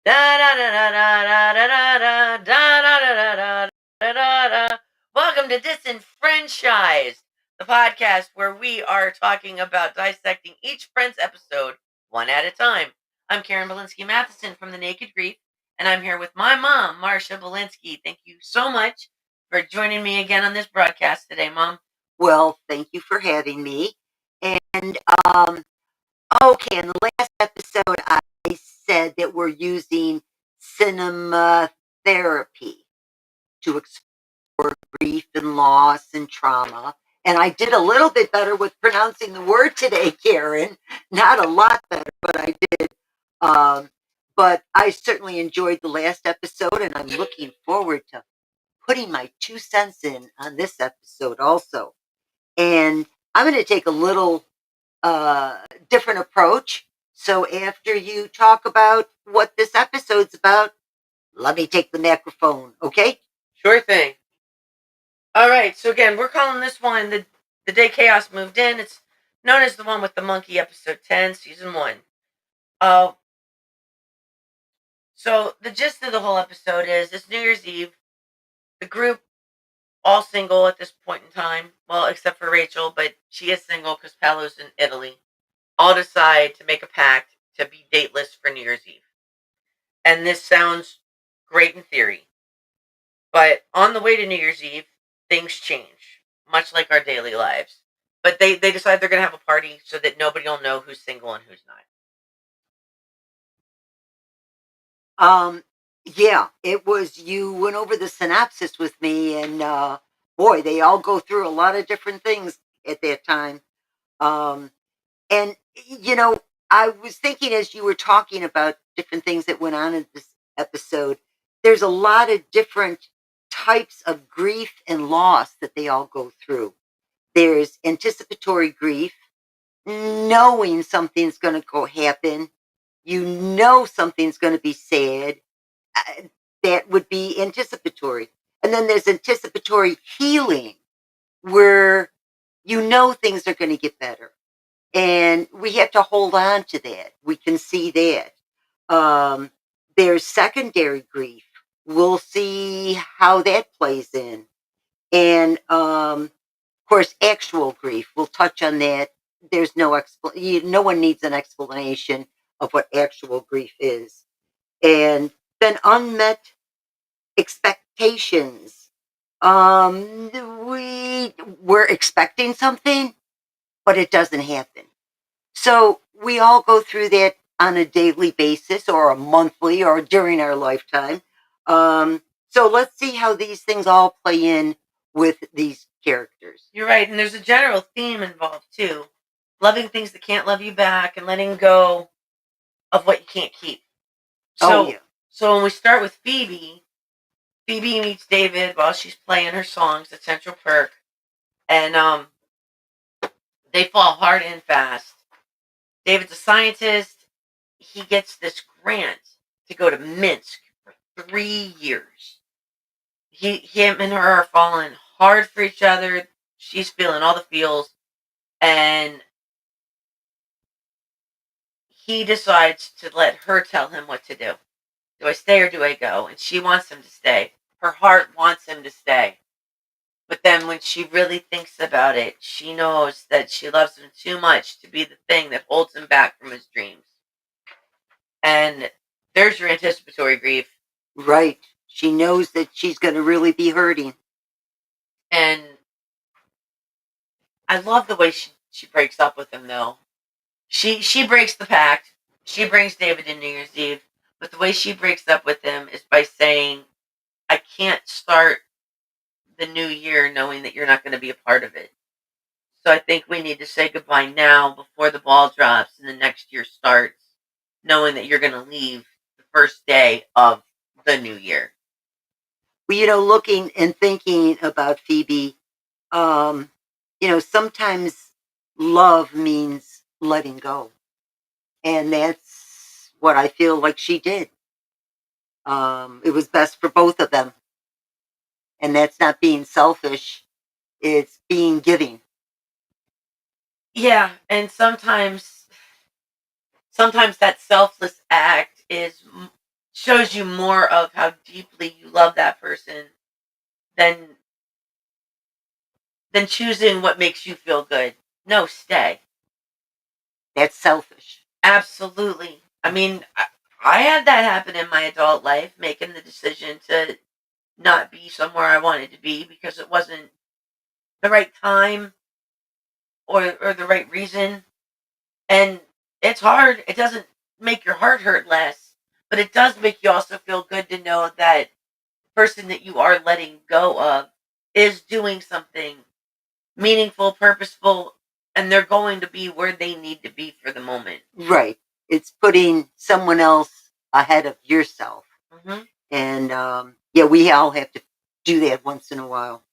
Welcome to disenFRIENDShised, the podcast where we are talking about dissecting each Friends episode one at a time. I'm Bulinski Mathison from The Naked Grief, and I'm here with my mom, Marsha Bulinski. Thank you so much for joining me again on this broadcast today, Mom. Well, thank you for having me. And okay, in the last episode, I said that we're using cinema therapy to explore grief and loss and trauma. And I did a little bit better with pronouncing the word today, Karen. Not a lot better, but I did. But I certainly enjoyed the last episode, and I'm looking forward to putting my 2 cents in on this episode also. And I'm going to take a little different approach. So after you talk about what this episode's about, let me take the microphone, okay? Sure thing. All right, so again, we're calling this one the Day Chaos Moved In. It's known as the one with the monkey, episode 10, season 1. So the gist of the whole episode is it's New Year's Eve. The group, all single at this point in time, well, except for Rachel, but she is single because Paolo's in Italy, all decide to make a pact to be dateless for New Year's Eve. And this sounds great in theory. But on the way to New Year's Eve, things change, much like our daily lives. But they decide they're going to have a party so that nobody will know who's single and who's not. Yeah, it was, you went over the synopsis with me, and boy, they all go through a lot of different things at that time. And, I was thinking as you were talking about different things that went on in this episode, there's a lot of different types of grief and loss that they all go through. There's anticipatory grief, knowing something's going to go happen. You know something's going to be sad. That would be anticipatory. And then there's anticipatory healing, where you know things are going to get better. And we have to hold on to that. We can see that. There's secondary grief. We'll see how that plays in. And, of course, actual grief. We'll touch on that. There's no one needs an explanation of what actual grief is. And then unmet expectations. We're expecting something, but it doesn't happen. So we all go through that on a daily basis or a monthly or during our lifetime. So let's see how these things all play in with these characters. You're right, and there's a general theme involved too. Loving things that can't love you back and letting go of what you can't keep. So when we start with Phoebe meets David while she's playing her songs at Central Perk, and they fall hard and fast. David's a scientist. He gets this grant to go to Minsk for 3 years. Him and her are falling hard for each other. She's feeling all the feels, and he decides to let her tell him what to do. Do I stay or do I go? And she wants him to stay. Her heart wants him to stay. But then when she really thinks about it, she knows that she loves him too much to be the thing that holds him back from his dreams. And there's your anticipatory grief. Right. She knows that she's going to really be hurting. And I love the way she breaks up with him, though. She breaks the pact. She brings David in New Year's Eve. But the way she breaks up with him is by saying, I can't start the new year knowing that you're not going to be a part of it. So I think we need to say goodbye now before the ball drops and the next year starts, knowing that you're going to leave the first day of the new year. Well, looking and thinking about Phoebe, sometimes love means letting go. And that's what I feel like she did. It was best for both of them. And that's not being selfish. It's being giving. Yeah, and sometimes that selfless act is shows you more of how deeply you love that person than choosing what makes you feel good. No, stay. That's selfish. Absolutely. I mean, I had that happen in my adult life, making the decision to not be somewhere I wanted to be because it wasn't the right time or the right reason. And it's hard. It doesn't make your heart hurt less, but it does make you also feel good to know that the person that you are letting go of is doing something meaningful, purposeful, and they're going to be where they need to be for the moment. Right. It's putting someone else ahead of yourself. Mm-hmm. And yeah, we all have to do that once in a while.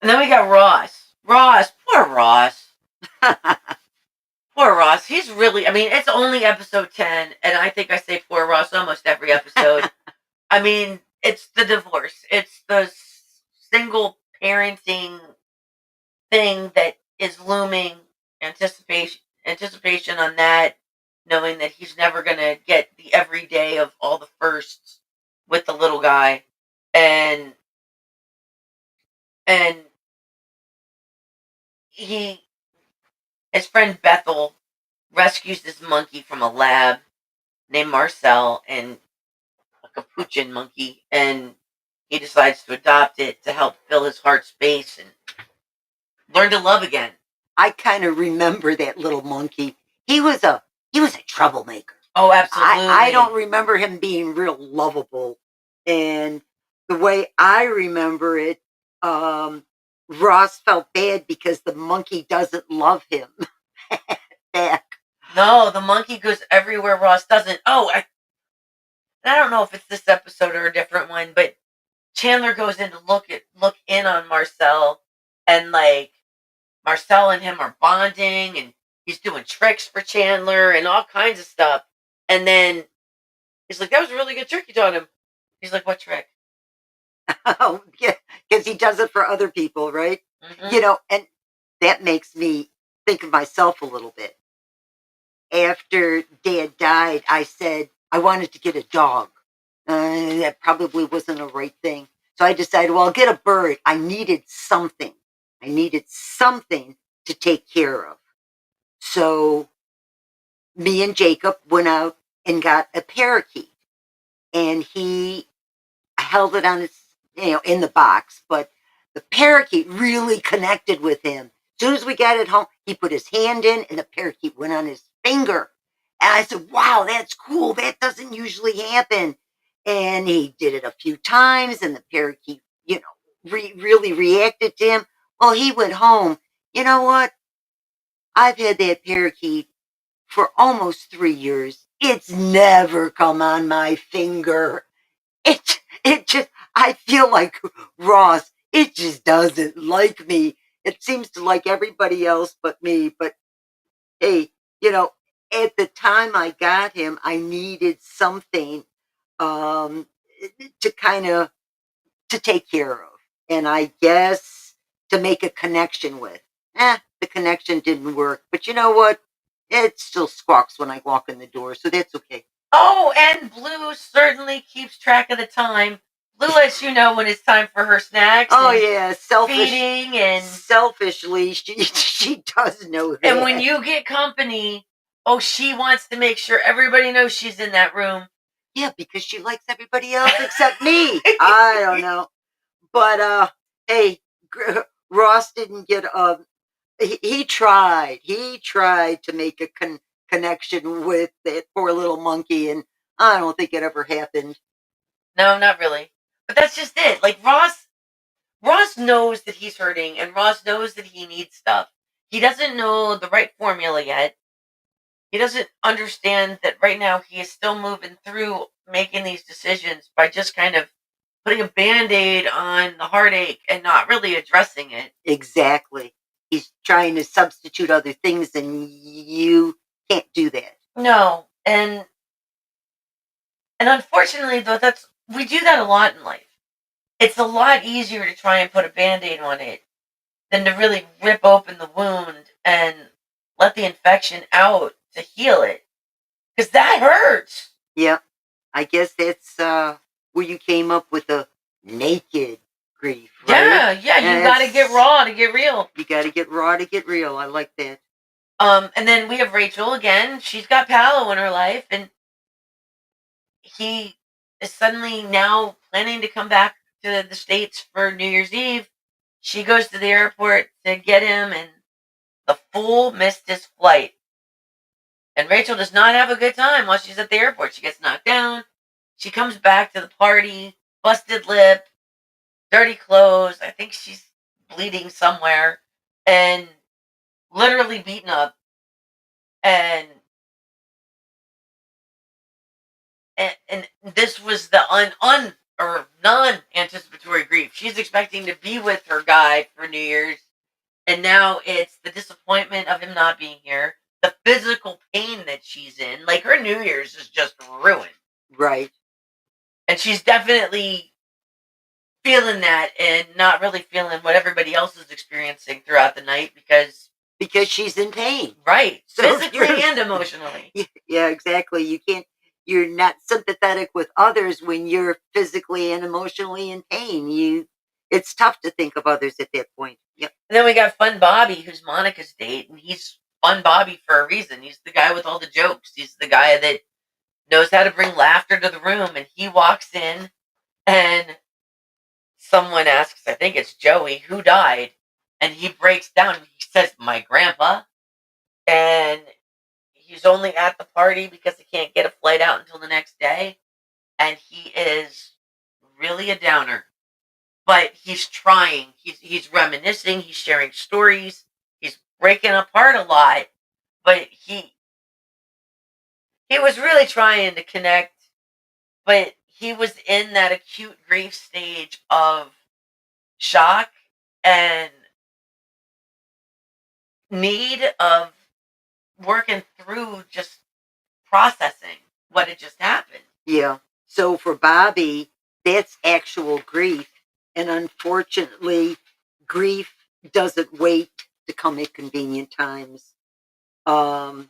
And then we got Ross. Poor Ross. Poor Ross. He's really, I mean, it's only episode 10, and I think I say poor Ross almost every episode. I mean, it's the divorce. It's the single parenting thing that is looming. Anticipation on that, knowing that he's never going to get the everyday of all the firsts with the little guy. And his friend Bethel rescues this monkey from a lab named Marcel, and a capuchin monkey, and he decides to adopt it to help fill his heart space and learn to love again. I kind of remember that little monkey. He was a troublemaker. Oh, absolutely. I don't remember him being real lovable. And the way I remember it, Ross felt bad because the monkey doesn't love him back. No, the monkey goes everywhere Ross doesn't. Oh, I don't know if it's this episode or a different one, but Chandler goes in to look in on Marcel, and like Marcel and him are bonding, and he's doing tricks for Chandler and all kinds of stuff. And then he's like, "That was a really good trick you taught him." He's like, "What trick?" Oh, yeah, because he does it for other people, right? Mm-hmm. You know, and that makes me think of myself a little bit. After Dad died, I said I wanted to get a dog. That probably wasn't a right thing. So I decided, well, I'll get a bird. I needed something. To take care of. So me and Jacob went out and got a parakeet. And he held it on his, in the box. But the parakeet really connected with him. As soon as we got it home, he put his hand in and the parakeet went on his finger. And I said, wow, that's cool. That doesn't usually happen. And he did it a few times and the parakeet, really reacted to him. Well, he went home. You know what? I've had that parakeet for almost 3 years. It's never come on my finger. It just, I feel like Ross, it just doesn't like me. It seems to like everybody else but me. But hey, at the time I got him, I needed something to kind of to take care of. And I guess to make a connection with. The connection didn't work. But you know what? It still squawks when I walk in the door, so that's okay. Oh, and Blue certainly keeps track of the time. Blue lets you know when it's time for her snacks. Oh yeah, feeding and selfishly, she does know that. And when you get company, she wants to make sure everybody knows she's in that room. Yeah, because she likes everybody else except me. I don't know, but hey, Ross didn't get he tried to make a connection with that poor little monkey, and I don't think it ever happened. No, not really. But that's just it. Like Ross knows that he's hurting, and Ross knows that he needs stuff. He doesn't know the right formula yet. He doesn't understand that right now he is still moving through making these decisions by just kind of putting a Band-Aid on the heartache and not really addressing it. Exactly. He's trying to substitute other things, and you can't do that. No, and unfortunately, though, we do that a lot in life. It's a lot easier to try and put a Band-Aid on it than to really rip open the wound and let the infection out to heal it. Because that hurts. Yeah. I guess that's where you came up with a naked grief, right? Yeah, you got to get raw to get real. You got to get raw to get real. I like that. And then we have Rachel again. She's got Paolo in her life, and he is suddenly now planning to come back to the States for New Year's Eve. She goes to the airport to get him, and the fool missed his flight. And Rachel does not have a good time while she's at the airport. She gets knocked down. She comes back to the party, busted lip, dirty clothes. I think she's bleeding somewhere, and literally beaten up. And this was the non-anticipatory grief. She's expecting to be with her guy for New Year's, and now it's the disappointment of him not being here, the physical pain that she's in. Like, her New Year's is just ruined. Right. And she's definitely feeling that and not really feeling what everybody else is experiencing throughout the night because she's in pain. Right. So physically and emotionally. Yeah, exactly. You're not sympathetic with others when you're physically and emotionally in pain. It's tough to think of others at that point. Yep. And then we got Fun Bobby, who's Monica's date, and he's Fun Bobby for a reason. He's the guy with all the jokes. He's the guy that knows how to bring laughter to the room, and he walks in and someone asks, I think it's Joey, who died, and he breaks down and he says, my grandpa. And he's only at the party because he can't get a flight out until the next day, and he is really a downer. But he's trying. He's reminiscing. He's sharing stories. He's breaking apart a lot. But he was really trying to connect. But he was in that acute grief stage of shock and need of working through just processing what had just happened. Yeah. So for Bobby, that's actual grief. And unfortunately, grief doesn't wait to come at convenient times. And,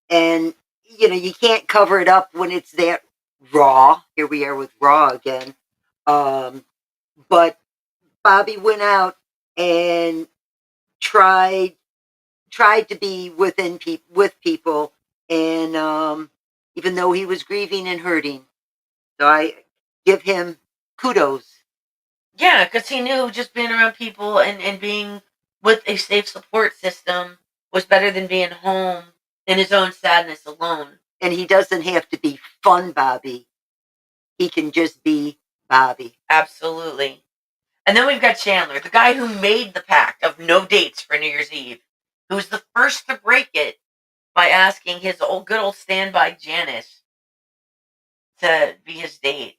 you can't cover it up when it's that raw. Here we are with raw again. But Bobby went out and tried to be with people, and even though he was grieving and hurting. So I give him kudos. Yeah, because he knew just being around people and being with a safe support system was better than being home in his own sadness alone. And he doesn't have to be Fun Bobby. He can just be Bobby. Absolutely. And then we've got Chandler, the guy who made the pact of no dates for New Year's Eve, who was the first to break it by asking his good old standby Janice to be his date.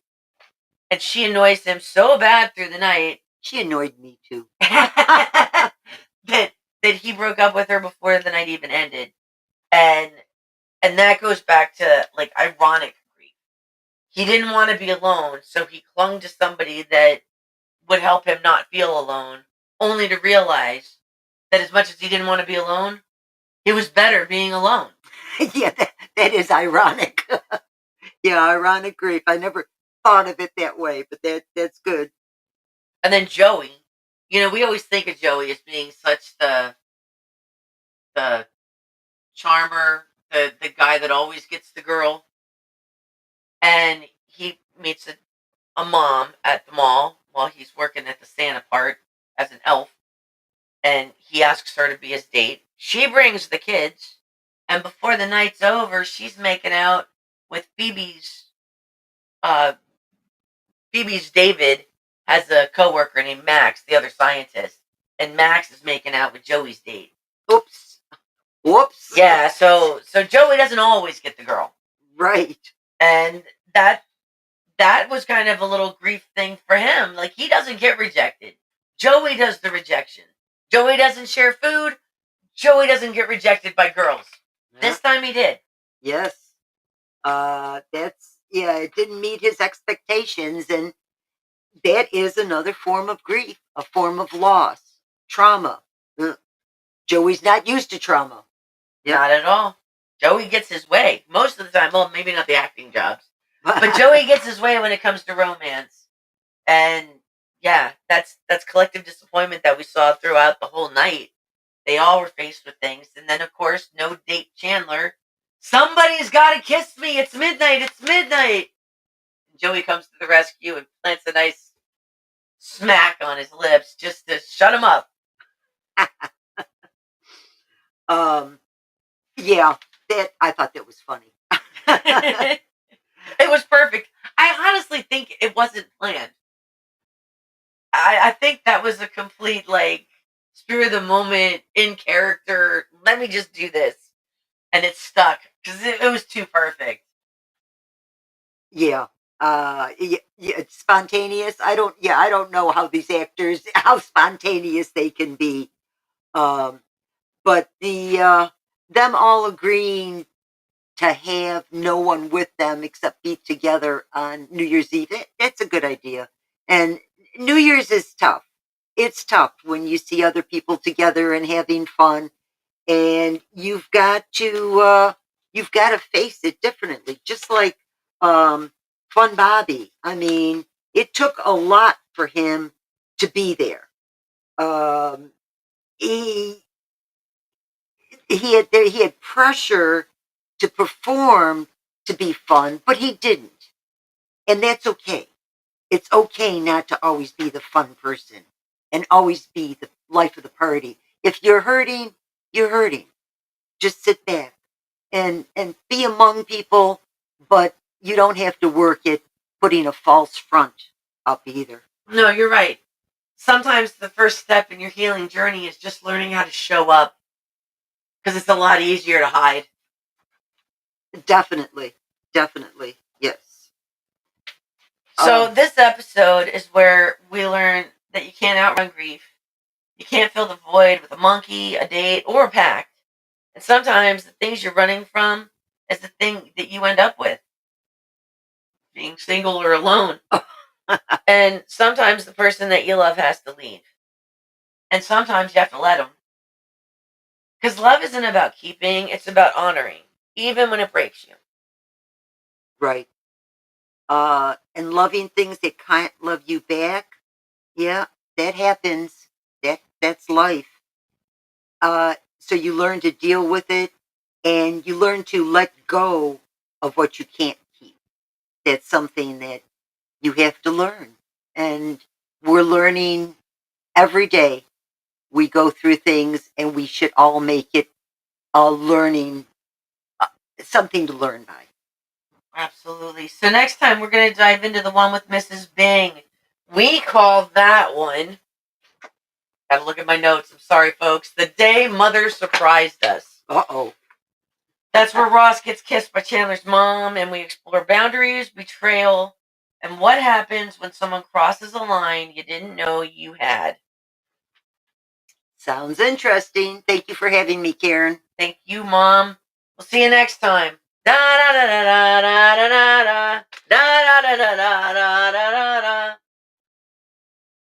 And she annoys him so bad through the night. She annoyed me too. that he broke up with her before the night even ended. And that goes back to, like, ironic grief. He didn't want to be alone, so he clung to somebody that would help him not feel alone, only to realize that as much as he didn't want to be alone, it was better being alone. Yeah, that is ironic. Yeah, ironic grief. I never thought of it that way, but that's good. And then Joey, we always think of Joey as being such the charmer, the guy that always gets the girl. And he meets a mom at the mall while he's working at the Santa part as an elf. And he asks her to be his date. She brings the kids. And before the night's over, she's making out with Phoebe's David has a coworker named Max, the other scientist. And Max is making out with Joey's date. Oops. Whoops. Yeah, so Joey doesn't always get the girl. Right. And that was kind of a little grief thing for him. Like, he doesn't get rejected. Joey does the rejection. Joey doesn't share food. Joey doesn't get rejected by girls. Yeah. This time he did. Yes. It didn't meet his expectations, and that is another form of grief, a form of loss, trauma. Joey's not used to trauma. Yep. Not at all. Joey gets his way most of the time. Well, maybe not the acting jobs, but Joey gets his way when it comes to romance. And yeah, that's collective disappointment that we saw throughout the whole night. They all were faced with things, and then of course, no date Chandler. Somebody's got to kiss me. It's midnight. It's midnight. And Joey comes to the rescue and plants a nice smack on his lips just to shut him up. Yeah, that I thought that was funny. It was perfect. I honestly think it wasn't planned. I think that was a complete, like, spirit of the moment, in character. Let me just do this. And it stuck because it was too perfect. Yeah. Yeah, it's spontaneous. I don't know how these actors, how spontaneous they can be. But them all agreeing to have no one with them except be together on New Year's Eve, that's a good idea. And New Year's is tough. It's tough when you see other people together and having fun, and you've got to face it differently. Just like Fun Bobby. I mean, it took a lot for him to be there. He he had pressure to perform to be fun, but he didn't, and that's okay. It's okay not to always be the fun person and always be the life of the party. If you're hurting, you're hurting. Just sit back and be among people, but you don't have to work at putting a false front up either. No, you're right. Sometimes the first step in your healing journey is just learning how to show up because it's a lot easier to hide. Definitely. Definitely. Yes. So this episode is where we learn that you can't outrun grief. You can't fill the void with a monkey, a date, or a pact. And sometimes the things you're running from is the thing that you end up with. Being single or alone. And sometimes the person that you love has to leave. And sometimes you have to let them. Because love isn't about keeping, it's about honoring, even when it breaks you. Right. And loving things that can't love you back. Yeah, that happens. That's life. So you learn to deal with it, and you learn to let go of what you can't keep. That's something that you have to learn. And we're learning every day. We go through things, and we should all make it a learning, something to learn by. Absolutely. So next time we're going to dive into the one with Mrs. Bing. We call that one, gotta look at my notes, I'm sorry folks, The Day Mother Surprised Us. Uh-oh. That's where Ross gets kissed by Chandler's mom, and we explore boundaries, betrayal, and what happens when someone crosses a line you didn't know you had. Sounds interesting. Thank you for having me, Karen. Thank you, Mom. We'll see you next time. Da da da da da da da da da da da da da da da.